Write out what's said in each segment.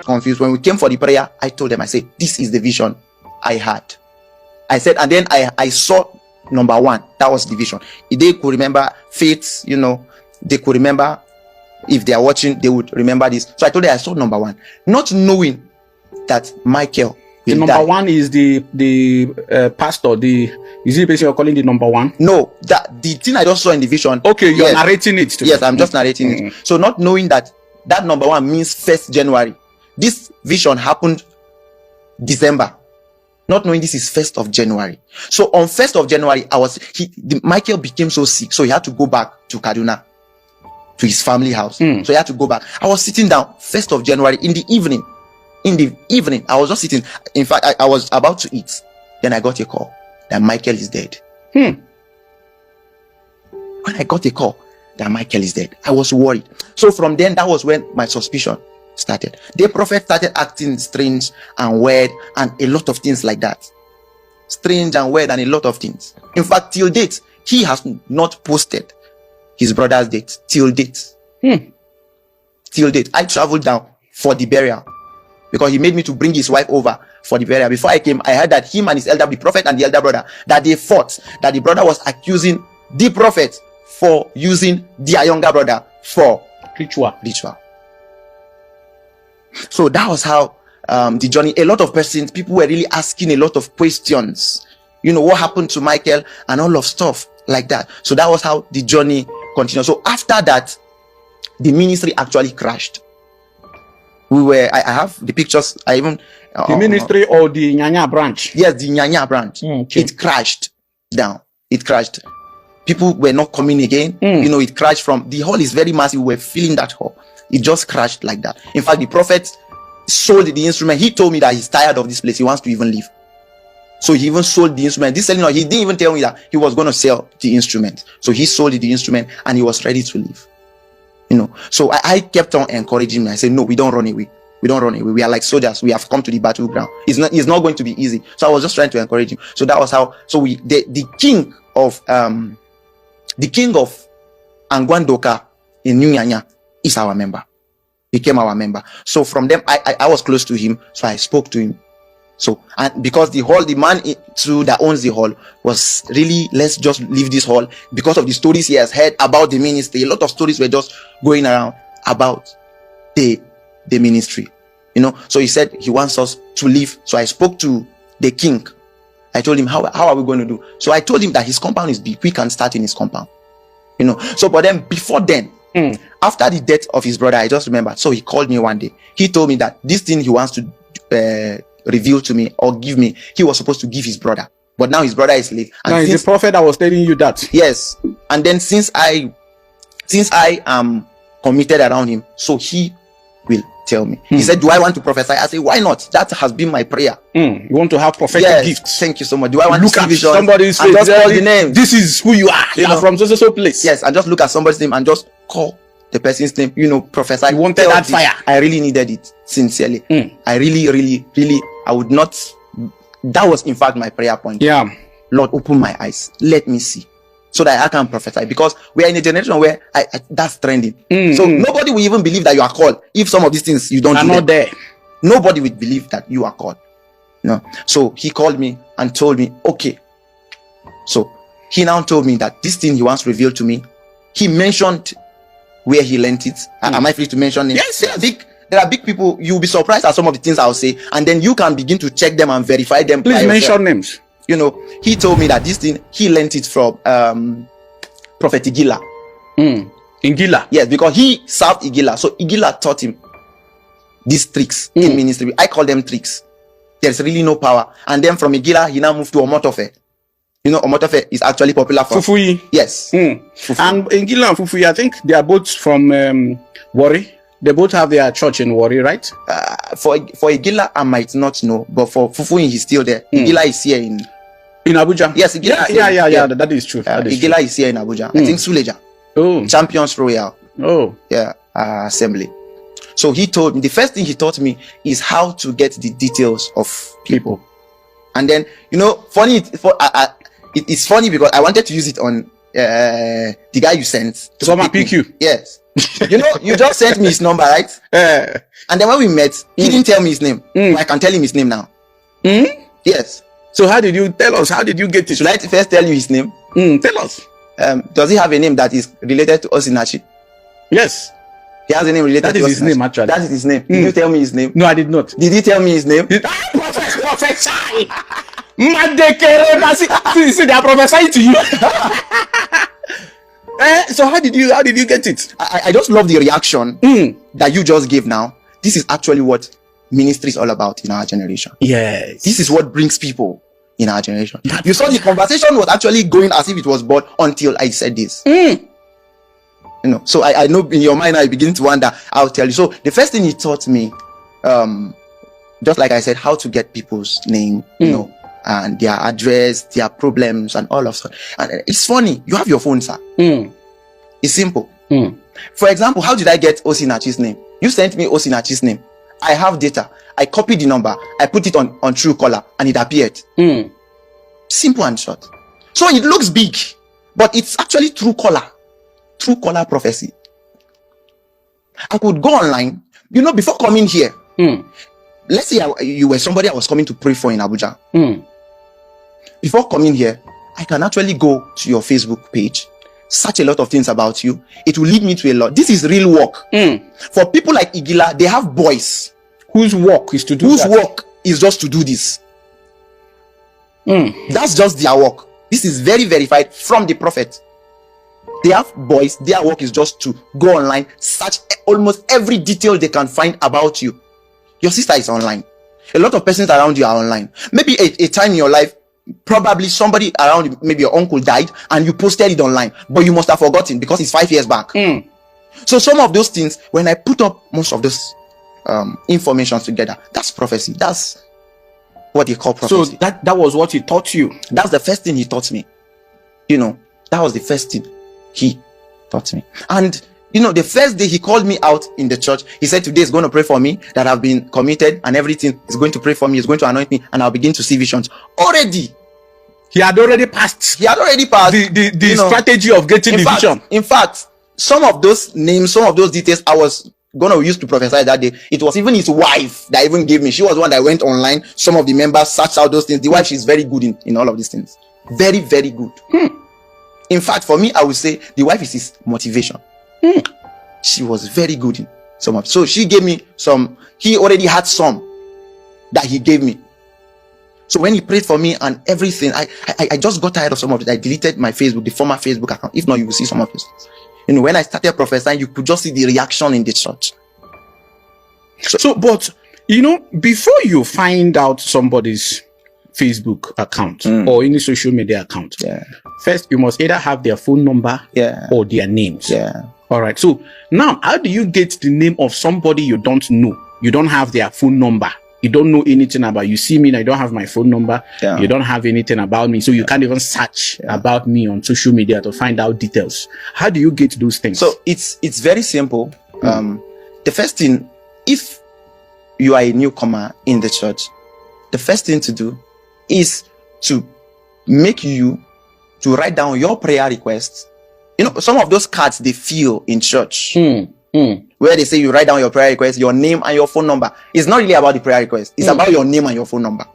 confused. When we came for the prayer, I told them, I said, this is the vision I had. I said, and then I saw number one. That was the vision. If they could remember faith, they could remember. If they are watching, they would remember this. So I told them I saw number one, not knowing that Michael will the die. number one is the pastor. Is it the person you're calling the number one? No, that the thing I just saw in the vision. Okay, you're narrating it to me. Yes, I'm just narrating it. So not knowing that number one means 1st January. This vision happened December. Not knowing this is 1st of January. So on 1st of January, Michael became so sick, so he had to go back to Kaduna, to his family house. So he had to go back. I was sitting down 1st of January in the evening. I was just sitting. In fact, I was about to eat. Then I got a call that Michael is dead. When I got a call that Michael is dead, I was worried. So from then, that was when my suspicion started. The prophet started acting strange and weird and a lot of things like that. Strange and weird and a lot of things. In fact, till date, he has not posted his brother's date. Till date. Till date. I traveled down for the burial because he made me to bring his wife over for the burial. Before I came, I heard that him and the prophet and the elder brother, that they fought, that the brother was accusing the prophet for using their younger brother for ritual. So that was how the journey. A lot of persons, people were really asking a lot of questions. What happened to Michael and all of stuff like that. So that was how the journey continued. So after that, the ministry actually crashed. I have the pictures. I even the ministry or the Nyanya branch. Yes, the Nyanya branch. Okay. It crashed down. It crashed. People were not coming again. It crashed from the hall is very massive. We were filling that hall. It just crashed like that. In fact, the prophet sold the instrument. He told me that he's tired of this place. He wants to even leave. So he even sold the instrument. He didn't even tell me that he was going to sell the instrument. So he sold the instrument and he was ready to leave. So I kept on encouraging him. I said, no, we don't run away. We don't run away. We are like soldiers. We have come to the battleground. It's not going to be easy. So I was just trying to encourage him. So that was how. So the king of Angwandoka in New Nyanya is our member. Became our member. So from them, I was close to him. So I spoke to him. So, and because the man that owns the hall was really, let's just leave this hall because of the stories he has heard about the ministry. A lot of stories were just going around about the ministry, So he said he wants us to leave. So I spoke to the king. I told him, how are we going to do? So I told him that his compound is big. We can start in his compound, So, but then before then, after the death of his brother, I just remembered. So he called me one day. He told me that this thing he wants to reveal to me or give me, he was supposed to give his brother, but now his brother is late. And now it's the prophet that was telling you that. Yes, and then since I am committed around him, so he will tell me. He said, "Do I want to prophesy?" I say, "Why not? That has been my prayer." You want to have prophetic gifts? Thank you so much. Do I want look to at vision somebody's and face? just call the name? This is who you are. You are from so place. Yes, and just look at somebody's name and just call the person's name. Prophesy. You wanted that fire. I really needed it sincerely. I really, I would not. That was in fact my prayer point. Yeah. Lord, open my eyes. Let me see, so that I can prophesy. Because we are in a generation where that's trending. So nobody will even believe that you are called if some of these things you don't do. Not there. Nobody would believe that you are called. No. So he called me and told me, okay. So he now told me that this thing he wants revealed to me. He mentioned where he learned it. Am I free to mention it? Yes. There are big people. You'll be surprised at some of the things I'll say, and then you can begin to check them and verify them. Please mention names. He told me that this thing he learned it from Prophet Igila. Igila? Yes, because he served Igila. So Igila taught him these tricks in ministry. I call them tricks. There's really no power. And then from Igila, he now moved to Omotofe. Omotofe is actually popular for Fufuyi. Yes. Fufuyi. And Igila and Fufuyi, I think they are both from Warri. They both have their church in Warri, right? For Igila, I might not know, but for Fufuyi, he's still there. Igila is here in Abuja. Yes, Igila. Yeah. That is true. Igila is here in Abuja. I think Suleja. Oh. Champions Royal. Oh. Yeah. Assembly. So he told me, the first thing he taught me is how to get the details of people. And then, funny, it's funny because I wanted to use it on the guy you sent. To come and pick you. Yes. You just sent me his number, right? And then when we met, he didn't tell me his name. I can tell him his name now. Yes. So how did you tell us? How did you get it? Should I first tell you his name? Tell us. Does he have a name that is related to Osinachi? Yes. He has a name related That to is Osinachi. his name, actually. That is his name. Did you tell me his name? No, I did not. Did he tell me his name? Professor! See, they are prophesying to you. So how did you get it? I just love the reaction that you just gave now. This is actually what ministry is all about in our generation. Yes. This is what brings people in our generation. You saw the conversation was actually going as if it was bored until I said this. So I know in your mind I begin to wonder. I'll tell you. So the first thing he taught me, just like I said, how to get people's name, and their address, their problems, and all of that. And it's funny. You have your phone, sir. It's simple. For example, how did I get Osinachi's name? You sent me Osinachi's name. I have data. I copied the number. I put it on Truecaller, and it appeared. Simple and short. So it looks big, but it's actually Truecaller prophecy. I could go online, before coming here. Let's say you were somebody I was coming to pray for in Abuja. Before coming here, I can actually go to your Facebook page, search a lot of things about you. It will lead me to a lot. This is real work. For people like Igila, they have boys whose work is to do whose work is just to do this. That's just their work. This is very verified from the prophet. They have boys, their work is just to go online, search almost every detail they can find about you. Your sister is online. A lot of persons around you are online. Maybe a time in your life, probably somebody around you, maybe your uncle died and you posted it online, but you must have forgotten because it's 5 years back. So some of those things, when I put up most of those information together, that's prophecy. That's what they call prophecy. So that was what he taught you. That's the first thing he taught me. That was the first thing he taught me. And the first day he called me out in the church, he said, today is going to pray for me, that I've been committed and everything. He's going to pray for me. He's going to anoint me and I'll begin to see visions. Already. He had already passed the strategy of getting the vision. In fact, some of those names, some of those details I was going to use to prophesy that day, it was even his wife that even gave me. She was the one that went online. Some of the members searched out those things. The wife, she's very good in all of these things. Very, very good. In fact, for me, I would say the wife is his motivation. She was very good in some of. So she gave me some. He already had some that he gave me. So when he prayed for me and everything, I just got tired of some of it. I deleted my Facebook, the former Facebook account. If not, you will see some of this. When I started prophesying, you could just see the reaction in the church. But before you find out somebody's Facebook account or any social media account, first you must either have their phone number or their names. All right. So now, how do you get the name of somebody you don't know? You don't have their phone number. You don't know anything about. You see me, and I don't have my phone number. You don't have anything about me, so you can't even search about me on social media to find out details. How do you get those things? So it's very simple. The first thing, if you are a newcomer in the church, the first thing to do is to make you to write down your prayer requests. Some of those cards they fill in church, where they say you write down your prayer request, your name and your phone number. It's not really about the prayer request. It's about your name and your phone number.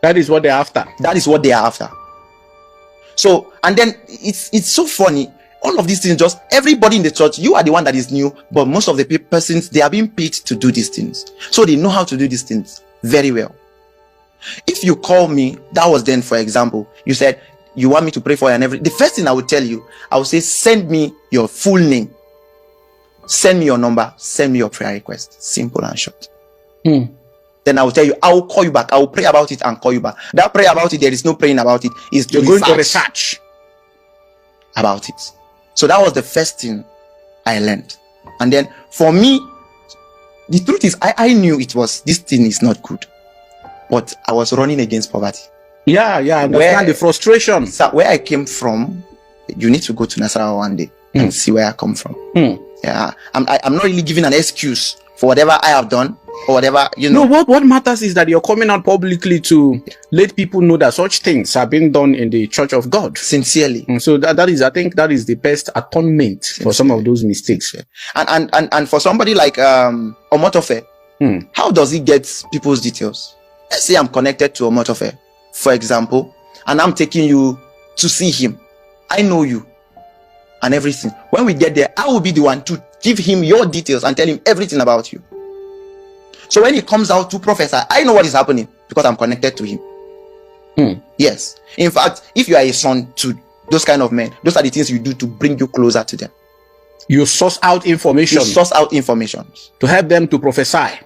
That is what they're after. That is what they are after. So, and then it's so funny. All of these things, just everybody in the church, you are the one that is new, but most of the persons, they are being paid to do these things. So they know how to do these things very well. If you call me, that was then, for example, you said, you want me to pray for you and everything. The first thing I would tell you, I would say, send me your full name. Send me your number. Send me your prayer request. Simple and short. Then I will tell you, I will call you back. I will pray about it and call you back. That prayer about it, there is no praying about it. It's You're going to research about it. So that was the first thing I learned. And then for me, the truth is, I knew this thing is not good. But I was running against poverty. I understand the frustration. So where I came from, you need to go to Nasarawa one day and see where I come from. I'm not really giving an excuse for whatever I have done or whatever, No, what matters is that you're coming out publicly to let people know that such things are being done in the Church of God. Sincerely. And so I think that is the best atonement for some of those mistakes. And for somebody like Omotofe, how does he get people's details? Let's say I'm connected to Omotofe, for example, and I'm taking you to see him. I know you and everything. When we get there, I will be the one to give him your details and tell him everything about you. So when he comes out to prophesy, I know what is happening because I'm connected to him. Yes. In fact, if you are a son to those kind of men, those are the things you do to bring you closer to them. You source out information. You source out information to help them to prophesy.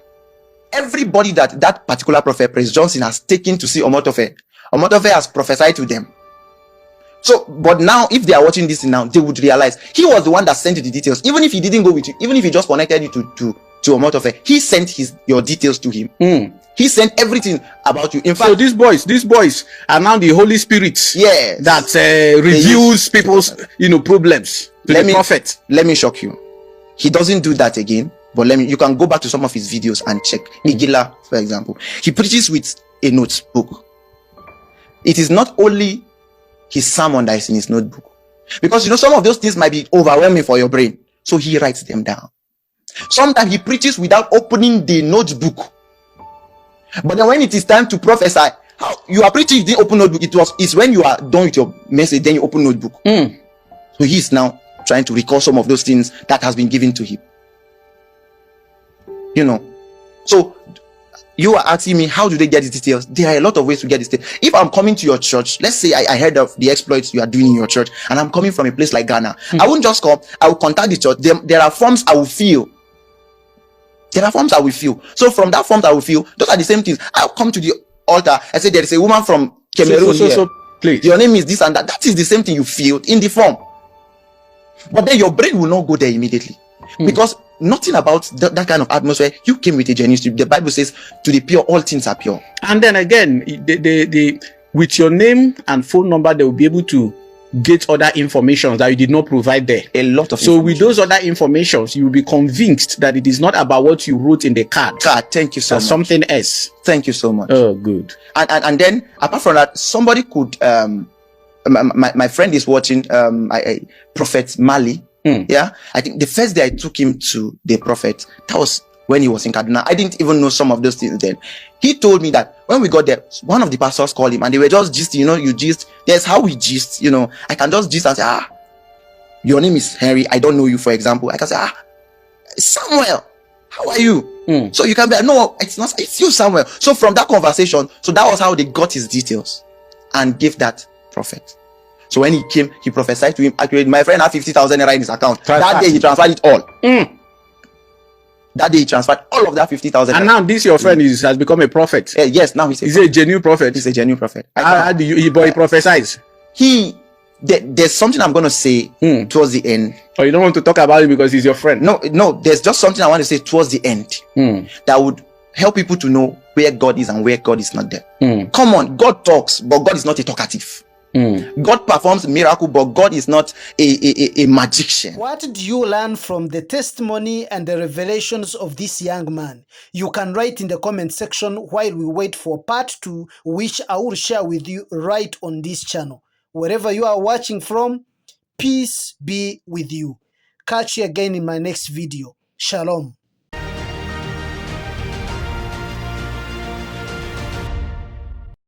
Everybody that particular prophet, Prince Johnson, has taken to see Omotofe has prophesied to them. So, but now, if they are watching this now, they would realize he was the one that sent you the details. Even if he didn't go with you, even if he just connected you to Omotofe, he sent your details to him. He sent everything about you. In fact, so these boys are now the Holy Spirit. Yeah, that reveals people's problems to the prophet. Let me shock you. He doesn't do that again. But you can go back to some of his videos and check. Igila, for example, he preaches with a notebook. It is not only his sermon that is in his notebook, because some of those things might be overwhelming for your brain, so he writes them down. Sometimes he preaches without opening the notebook, but then when it is time to prophesy, how you are preaching, you didn't open notebook. It's when you are done with your message, then you open notebook. So he is now trying to recall some of those things that has been given to him. So you are asking me, how do they get the details? There are a lot of ways to get the details. If I'm coming to your church, let's say I heard of the exploits you are doing in your church, and I'm coming from a place like Ghana, I won't just come. I will contact the church. There are forms I will fill. So from that forms I will fill, those are the same things. I'll come to the altar. I say there is a woman from Cameroon here. Please. Your name is this and that. That is the same thing you filled in the form. But then your brain will not go there immediately, because nothing about that kind of atmosphere. You came with a genuine spirit. The Bible says, to the pure, all things are pure. And then again, with your name and phone number, they will be able to get other information that you did not provide there. A lot of so with those other informations, you will be convinced that it is not about what you wrote in the card. Thank you so much. Something else. Thank you so much. Oh, good. And then apart from that, somebody could my friend is watching Prophet Mali. Yeah, I think the first day I took him to the prophet, that was when he was in Kaduna. I didn't even know some of those things then. He told me that when we got there, one of the pastors called him and they were just gisting. You gist. That's how we gist. I can just gist and say, your name is Henry. I don't know you, for example. I can say, Samuel, how are you? So you can be, no, it's not. It's you, Samuel. So from that conversation, so that was how they got his details and gave that prophet. So when he came, he prophesied to him. Actually, my friend had 50,000 naira in his account. That day he transferred it all. That day he transferred all of that 50,000. And now this your friend has become a prophet. Yes, now he's a genuine prophet. He's a genuine prophet. How do he prophesies? There's something I'm going to say towards the end. Oh, you don't want to talk about it because he's your friend? No. There's just something I want to say towards the end that would help people to know where God is and where God is not there. Come on, God talks, but God is not a talkative. God performs miracle, but God is not a magician. What did you learn from the testimony and the revelations of this young man? You can write in the comment section while we wait for part 2, which I will share with you right on this channel. Wherever you are watching from, peace be with you. Catch you again in my next video. Shalom.